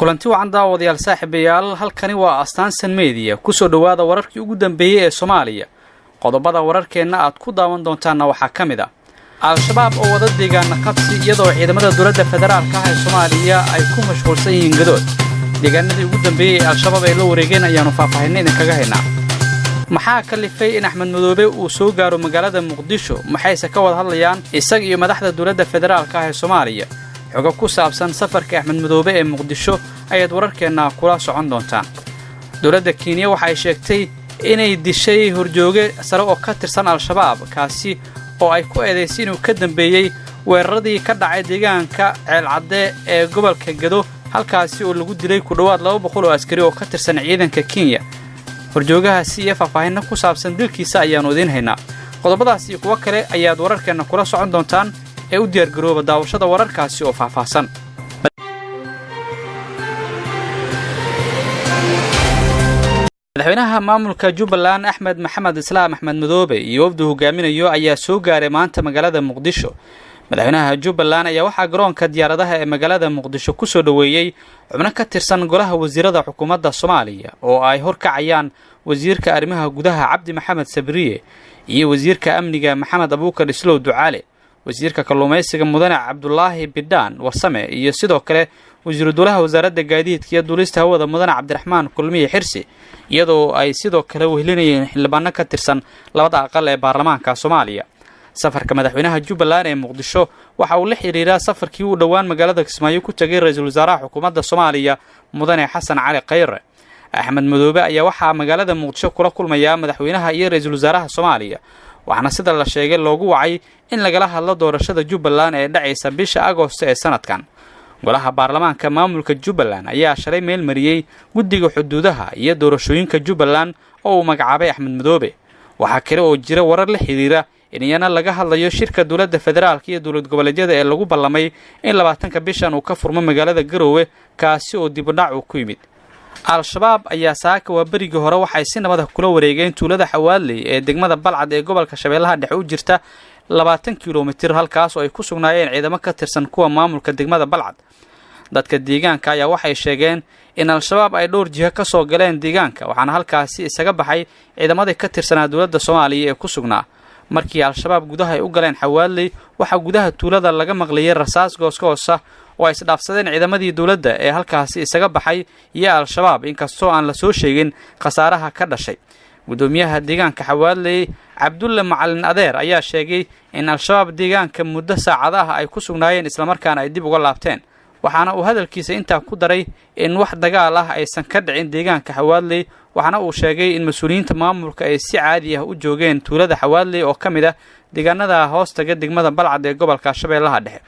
kulanti wacan daawadayaal saaxiibayaal halkani waa Astaansan Media kusoo dhawaada wararkii ugu dambeeyay ee Soomaaliya qodobada wararkeena aad ku daawan doontaan waxa kamid ah al-shabaab oo wada deegaana qabsi iyadoo ciidamada dawladda federaalka ah ee Soomaaliya ay ku mashquulsan yihiin gadood deegaanadii ugu dambeeyay ee al-shabaab ay la wareegeen ayaanu faahfaahinay kaga haynaa maxaa kalifay in Axmed Madoobe uu soo gaaro magaalada Muqdisho maxayse ka wada hadlayaan isaga iyo madaxda dawladda federaalka ah ee Soomaaliya xogo ku saabsan safarka Axmed Madoobe ee Muqdisho ayaad wararkeena kula socon doontaan dawladda Kenya waxa ay sheegtay inay dishay horjooge sare oo ka tirsan al-shabaab kaasi oo ay ku eedeysay inuu ka dambeeyay weeraradii ka dhacay deegaanka Ceel Cadde ee gobolka Gado halkaasi oo lagu dilay ku dhawaad 200 oo askari oo ka tirsan ciidanka Kenya horjoogahaasi iyo faahfaahin ku saabsan dilkiisa ayaanu idin haynaa qodobadaas iyo kuwa kale ayaad wararkeena kula socon doontaan ee u diyaar garooba daawashada wararkaasi oo faahfaahsan madaxweynaha maamulka Jubbaland Axmed Maxamed Islaam Axmed Madoobe iyo wafdu hogaaminayo ayaa soo gaaray maanta magaalada Muqdisho madaxweynaha Jubbaland ayaa waxa garoonka diyaaradaha ee magaalada Muqdisho ku soo dhaweeyay xubno ka tirsan golaha wasiirada xukuumadda Soomaaliya oo ay horkacayaan wasiirka arrimaha gudaha Cabdi Maxamed Sabriye iyo wasiirka amniga Maxamed Abuukar Islow Ducaale wasiirka kalluumaysiga mudane Cabdullaahi Bidaan Warsame iyo sidoo kale wasiir dowlaha wasaaradda gaadiidka iyo duulista hawada mudane Cabdiraxmaan Kulmiye Xirsi iyadoo ay sidoo kale wehelinayeen xildhibaan ka tirsan labada aqal ee baarlamaanka Soomaaliya safarka madaxweynaha Jubbaland ee Muqdisho waxa uu la xiriiraa safarkii uu dhawaan magaalada Kismaayo ku tagay ra'iisul wasaaraha xukuumadda Soomaaliya mudane Xasan Cali Khayre Axmed Madoobe ayaa waxa magaalada Muqdisho kula kulmaya madaxweynaha iyo ra'iisul wasaaraha Soomaaliya waxaana sida la sheegay loogu wacay in lagala hadlo doorashada Jubbaland ee dhacaysa bisha Agoosto ee sanadkan golaha baarlamaanka maamulka Jubbaland ayaa shalay meel mariyay guddiga xuduudaha iyo doorashooyinka Jubbaland oo uu magacaabay Axmed Madoobe waxa kale oo jira warar la xiriira in iyana laga hadlayo shirka dawladda federaalka iyo dawlad goboleedyada ee lagu ballamay in 20 bishan uu ka furmo magaalada Garowe kaasi oo dib u dhac ku yimid al-shabaab ayaa saaka waa berigii hore waxay si nabad ah kula wareegeen tuulada Xawaaley ee degmada Balcad ee gobolka Shabeellaha Dhexe u jirta 20 kiiloomitir halkaas oo ay ku sugnaayeen ciidamo ka tirsan kuwa maamulka degmada Balcad dadka deegaanka ayaa waxay sheegeen in al-shabaab ay dhowr jiha ka soo galeen deegaanka waxaana halkaasi isaga baxay ciidamadii ka tirsanaa dawladda Soomaaliya ee ku sugnaa markii al-shabaab gudaha ay u galeen Xawaaley waxa gudaha tuulada laga maqliyay rasaas gooskoosa oo ay isdhaafsadeen ciidamadii dawladda ee halkaasi isaga baxay iyo al-shabaab inkastoo aan la soo sheegin khasaaraha ka dhashay gudoomiyaha deegaanka Xawaaley Cabdulle Macalin Adeer ayaa sheegay in al-shabaab deegaanka muddo saacadaha ay ku sugnaayeen isla markaana ay dib uga laabteen waxaana uu hadalkiisa intaa ku daray in wax dagaal ah aysan ka dhicin deegaanka Xawaaley waxaana uu sheegay in mas'uuliyiinta maamulka ay si caadi ah u joogeen tuulada Xawaaley oo kamid ah deegaanada hoostaga degmada Balcad ee gobolka Shabeellaha Dhexe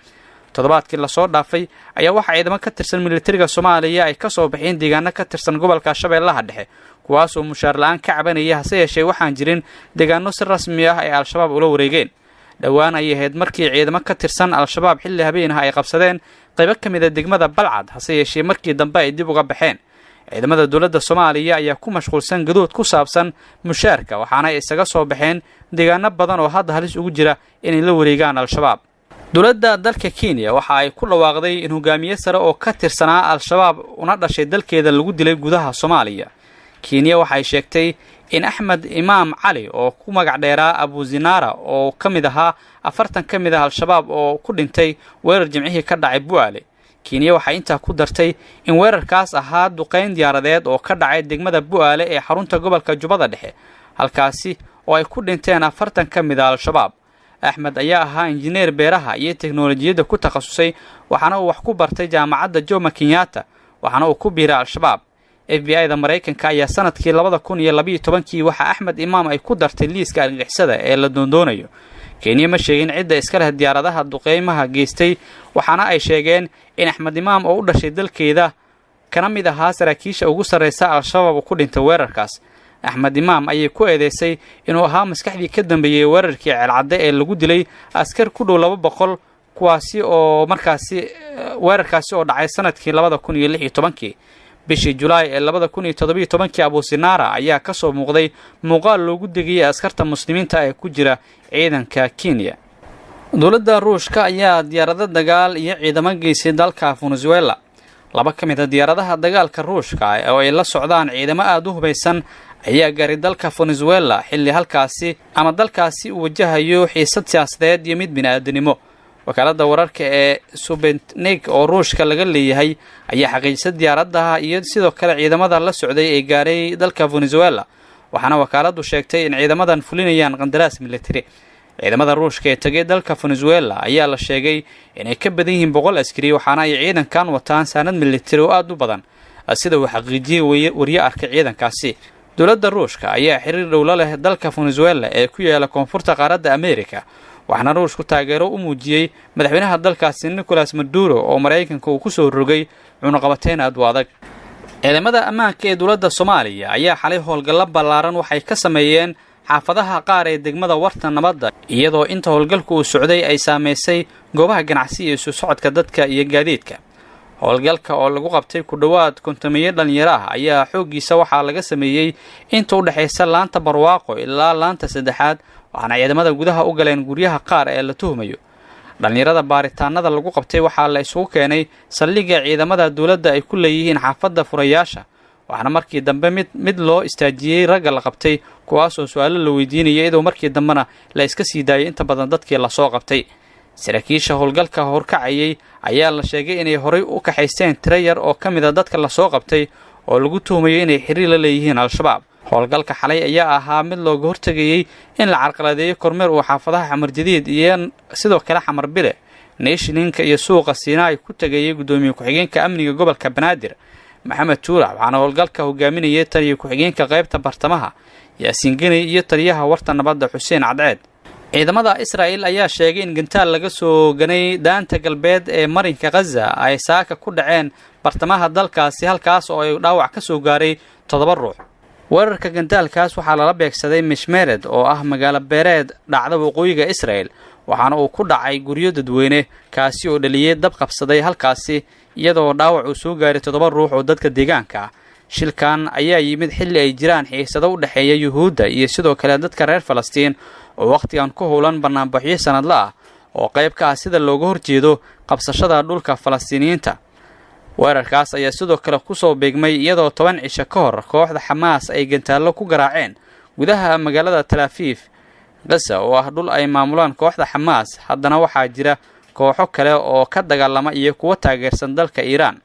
toddobaadkii la soo dhaafay ayaa waxa ciidamo ka tirsan militariga Soomaaliya ay ka soo baxeen deegaano ka tirsan gobolka Shabeellaha Dhexe kuwaas oo mushaar la'aan ka cabanaya hase yeeshee waxaan jirin deegaano si rasmi ah ay al-shabaab ula wareegeen dhawaan ay ahayd markii ciidamo ka tirsan al-shabaab xilli habeenaha ay qabsadeen qaybo kamid ah degmada Balcad hase yeeshee markii dambe ay dib uga baxeen ciidamada dawladda Soomaaliya ayaa ku mashquulsan gadood ku saabsan mushaarka waxaana ay isaga soo baxeen deegaano badan oo hadda halis ugu jira inay la wareegaan al-shabaab dawladda dalka Kenya waxa ay ku dhawaaqday in hogaamiye sare oo ka tirsanaa al-shabaab una dhashay dalkeeda lagu dilay gudaha Soomaaliya Kenya waxay sheegtay in Axmed Imaam Cali oo ku magac dheeraa Abu Zinara oo kamid ahaa 40 kamid ah al-shabaab oo ku dhintay weerar jimcihii ka dhacay Bu'aale Kenya waxay inta ku dartay in weerarkaas ahaa duqeyn diyaaradeed oo ka dhacay degmada Bu'aale ee xarunta gobolka Jubbada Dhexe halkaasi oo ay ku dhinteen 40 kamid ah al-shabaab Axmed ayaa ahaa injineer beeraha iyo teknoolajiyada ku takhasusay waxaana uu wax ku bartay jaamacadda Jomo Kenyatta waxaana uu ku biiray al-shabaab FBI-da Mareykanka ayaa sanadkii 2012 waxa Axmed Imaam ay ku dartay liiska argagixisada ee la doondoonayo Kenya ma sheegin cidda iska leh diyaaradaha duqeymaha geystay waxaana ay sheegeen in Axmed Imaam oo u dhashay dalkeeda kana mid ahaa saraakiisha ugu sareysa al-shabaab ku dhintay weerarkaas Axmed Imaam ayay ku eedeysay inuu ahaa maskaxdii ka dambeeyay weerarkii Ceel Cadde ee lagu dilay askar ku dhow 200 kuwaasi oo markaasi weerarkaasi oo dhacay sanadkii 2016 bishii July ee 2017 Abu Zinara ayaa ka soo muuqday muuqaal loogu degay askarta muslimiinta ee ku jira ciidanka Kenya dawladda Ruushka ayaa diyaarado dagaal iyo ciidamo geysay dalka Venezuela laba ka mid ah diyaaradaha dagaalka Ruushka oo ay la socdaan ciidamo aad u hubeysan ayaa gaaray dalka Venezuela xilli halkaasi ama dalkaasi uu wajahayo xiisad siyaasadeed iyo mid bini'aadanimo. wakaalada wararka ee Sputnik oo Ruushka laga leeyahay ayaa xaqiijisay diyaaradaha iyo sidoo kale ciidamada la socday ee gaaray dalka Venezuela, waxaana wakaaladu sheegtay in ciidamadan fulinayaan qandaraas military. ciidamada Ruushka ee tagay dalka Venezuela ayaa la sheegay inay ka badan yihiin 100 askari, waxaana ay ciidankan wataan saanad military oo aad u badan sida uu xaqiijiyay wariye arkay ciidankaasi. dowladda Ruushka ayaa xiriir dhow la leh dalka Venezuela ee ku yaala koonfurta qaaradda Ameerika, waxaana Ruushku taageero u muujiyay madaxweynaha dalkaasi Nicolas Maduro oo Mareykanka uu ku soo rogay cunaqabateyn aad u adag. ciidamada ammaanka ee dowladda Soomaaliya ayaa xalay howlgal ballaaran waxay ka sameeyeen xaafadaha qaar ee degmada Warta Nabadda, iyadoo inta howlgalku uu socday ay saameysay goobaha ganacsi iyo isu socodka dadka iyo gaadiidka. howlgalka oo lagu qabtay ku dhawaad 50 dhalinyaro ah ayaa xoogiisa waxaa laga sameeyay inta u dhaxaysa laanta Barwaaqo ilaa laanta saddexaad, waxaana ciidamada gudaha u galeen guryaha qaar ee la tuhmayo. dhalinyarada baaritaanada lagu qabtay waxaa la isugu keenay saldhigga ciidamada dowladda ay ku leeyihiin xaafadda Furayaasha, waxaana markii dambe mid loo istaajiyay ragga la qabtay kuwaas oo su'aalo la weydiinayay iyadoo markii dambena la iska sii daayay inta badan dadkii la soo qabtay. saraakiisha howlgalka horkacayay ayaa la sheegay inay horay u kaxaysteen tiro yar oo ka mid ah dadka la soo qabtay oo lagu tuhmayo inay xiriir la leeyihiin Al-Shabaab. howlgalka xalay ayaa ahaa mid looga hortagayay in la carqaladeeyo kormeer uu xaafadaha Xamar Jadiid iyo sidoo kale Xamar Bile Nationinka iyo suuqa Siinay ku tagayay gudoomiye ku-xigeenka amniga gobolka Banaadir Maxamed Tuulac, waxaana howlgalka hogaaminayay taliye ku-xigeenka qaybta bartamaha Yaasiin Gani iyo taliyaha Warta Nabadda Xuseen Cadceed. ciidamada Israa'iil ayaa sheegay in gantaal laga soo ganay daanta galbeed ee marinka Gaza ay saaka ku dhaceen bartamaha dalkaasi, halkaas oo ay dhaawac ka soo gaaray 7 ruux. weerarka gantaalkaas waxaa lala beegsaday Mishmered oo ah magaalo beereed dhacda waqooyiga Israa'iil, waxaana uu ku dhacay guryo dadweyne kaasi oo dhaliyay dab qabsaday halkaasi, iyadoo dhaawac uu soo gaaray 7 ruux oo dadka deegaanka ah. shilkan ayaa yimid xilli ay jiraan xiisado u dhaxeeya Yuhuudda iyo sidoo kale dadka reer Falastiin oo waqtigan ku howlan barnaamijyo sanadle ah oo qayb ka ah sida looga horjeedo qabsashada dhulka Falastiiniyiinta. weerarkaas ayaa sidoo kale ku soo beegmay iyadoo 10 cisho ka hor kooxda Xamaas ay gantaalo ku garaaceen gudaha magaalada Tel Aviv. Gaza oo ah dhul ay maamulaan kooxda Xamaas, haddana waxaa jira kooxo kale oo ka dagaalama iyo kuwa taageersan dalka Iiraan.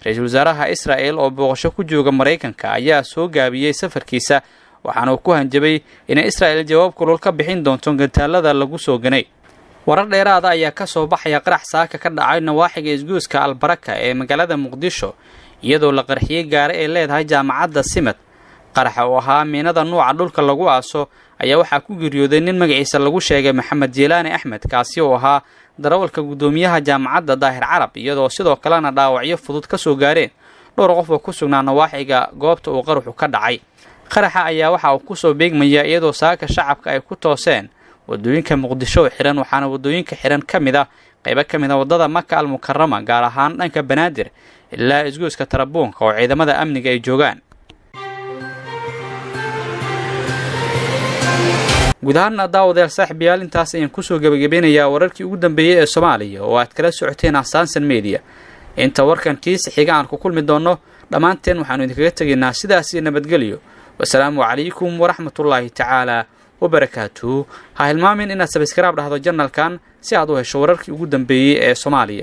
ra'iisul wasaaraha Israa'iil oo booqasho ku jooga Mareykanka ayaa soo gaabiyay safarkiisa, waxaana uu ku hanjabay in Israa'iil jawaab kulul ka bixin doonto gantaalada lagu soo ganay. warar dheeraad ah ayaa ka soo baxaya qarax saaka ka dhacay nawaaxiga isgoyska Albaraka ee magaalada Muqdisho, iyadoo la qarxiyay gaari ay leedahay jaamacadda Simad. qaraxa oo ahaa miinada nooca dhulka lagu aaso ayaa waxaa ku geeriyooday nin magaciisa lagu sheegay Maxamed Jeelaani Axmed, kaasi oo ahaa darawalka gudoomiyaha jaamacadda Daahir Carab, iyadoo sidoo kalena dhaawacyo fudud ka soo gaareen dhowr qof oo ku sugnaa nawaaxiga goobta uu qaraxu ka dhacay. qaraxa ayaa waxa uu ku soo beegmaya iyadoo saaka shacabka ay ku tooseen wadooyinka Muqdisho xiran, waxaana wadooyinka xiran ka mid ah qaybo ka mid ah wadada Maka al-Mukarrama, gaar ahaan dhanka Banaadir ilaa isgoyska Tarabuunka oo ciidamada amniga ay joogaan. gudahaan daawadayaal saaxiibayaal, intaas ayaan ku soo gabagabeynayaa wararkii ugu dambeeyay ee Soomaaliya oo aad kala socoteen Ahsaansan Media. inta warkan kiis xiga aan ku kulmi doono dhamaanteen waxaanu idinkaga tageynaa sidaas iyo nabadgelyo. wassalaamu calaykum waraxmatullaahi tacaala wabarakaatuhu. ha hilmaamin inaad subscribe dhahdo channelkan si aad u hesho wararkii ugu dambeeyay ee Soomaaliya.